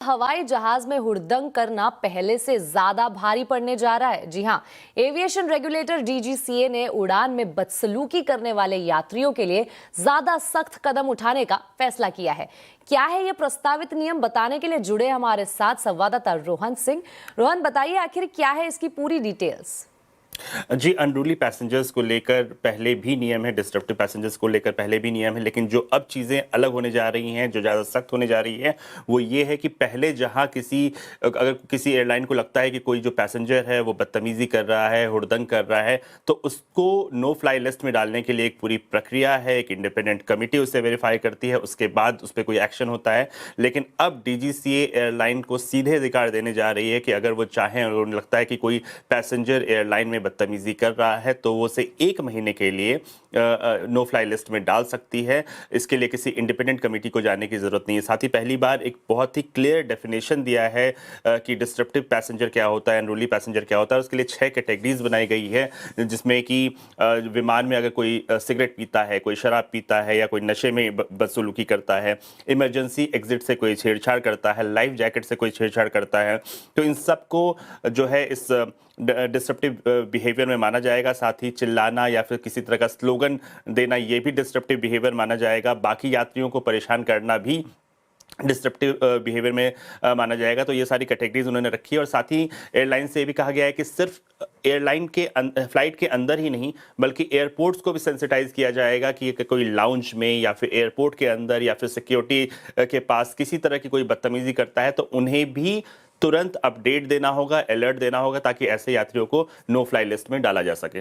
हवाई जहाज में हुड़दंग करना पहले से ज्यादा भारी पड़ने जा रहा है। जी हां, एविएशन रेगुलेटर डीजीसीए ने उड़ान में बदसलूकी करने वाले यात्रियों के लिए ज्यादा सख्त कदम उठाने का फैसला किया है। क्या है ये प्रस्तावित नियम, बताने के लिए जुड़े हमारे साथ संवाददाता रोहन सिंह। रोहन, बताइए आखिर क्या है इसकी पूरी डिटेल्स। जी, अनरूली पैसेंजर्स को लेकर पहले भी नियम है, डिस्ट्रप्टिव पैसेंजर्स को लेकर पहले भी नियम है, लेकिन जो अब चीज़ें अलग होने जा रही हैं, जो ज़्यादा सख्त होने जा रही है, वो ये है कि पहले जहां अगर किसी एयरलाइन को लगता है कि कोई जो पैसेंजर है वो बदतमीज़ी कर रहा है, हुड़दंग कर रहा है, तो उसको नो फ्लाई लिस्ट में डालने के लिए एक पूरी प्रक्रिया है, एक इंडिपेंडेंट कमिटी उसे वेरीफाई करती है, उसके बाद उस पर कोई एक्शन होता है। लेकिन अब डीजीसीए एयरलाइन को सीधे अधिकार देने जा रही है कि अगर वो चाहें और उन्हें लगता है कि कोई पैसेंजर एयरलाइन में बदतमीजी कर रहा है तो वो उसे 1 महीने के लिए नो फ्लाई लिस्ट में डाल सकती है। इसके लिए किसी इंडिपेंडेंट कमेटी को जाने की जरूरत नहीं है। साथ ही पहली बार एक बहुत ही क्लियर डेफिनेशन दिया है कि डिस्ट्रप्टिव पैसेंजर क्या होता है, अनरूली पैसेंजर क्या होता है। उसके लिए 6 कैटेगरीज बनाई गई है, जिसमें कि विमान में अगर कोई सिगरेट पीता है, कोई शराब पीता है या कोई नशे में बदसलूकी करता है, इमरजेंसी एग्जिट से कोई छेड़छाड़ करता है, लाइफ जैकेट से कोई छेड़छाड़ करता है, तो इन सबको जो है इस डिस्ट्रप्टिव बिहेवियर में माना जाएगा। साथ ही चिल्लाना या फिर किसी तरह का स्लोगन देना, ये भी डिस्ट्रप्टिव बिहेवियर माना जाएगा। बाकी यात्रियों को परेशान करना भी डिस्ट्रप्टिव बिहेवियर में माना जाएगा। तो ये सारी कैटेगरीज उन्होंने रखी है। और साथ ही एयरलाइन से भी कहा गया है कि सिर्फ एयरलाइन के फ्लाइट के अंदर ही नहीं, बल्कि एयरपोर्ट्स को भी सेंसिटाइज किया जाएगा कि कोई लाउंज में या फिर एयरपोर्ट के अंदर या फिर सिक्योरिटी के पास किसी तरह की कोई बदतमीजी करता है तो उन्हें भी तुरंत अपडेट देना होगा, अलर्ट देना होगा, ताकि ऐसे यात्रियों को नो फ्लाई लिस्ट में डाला जा सके।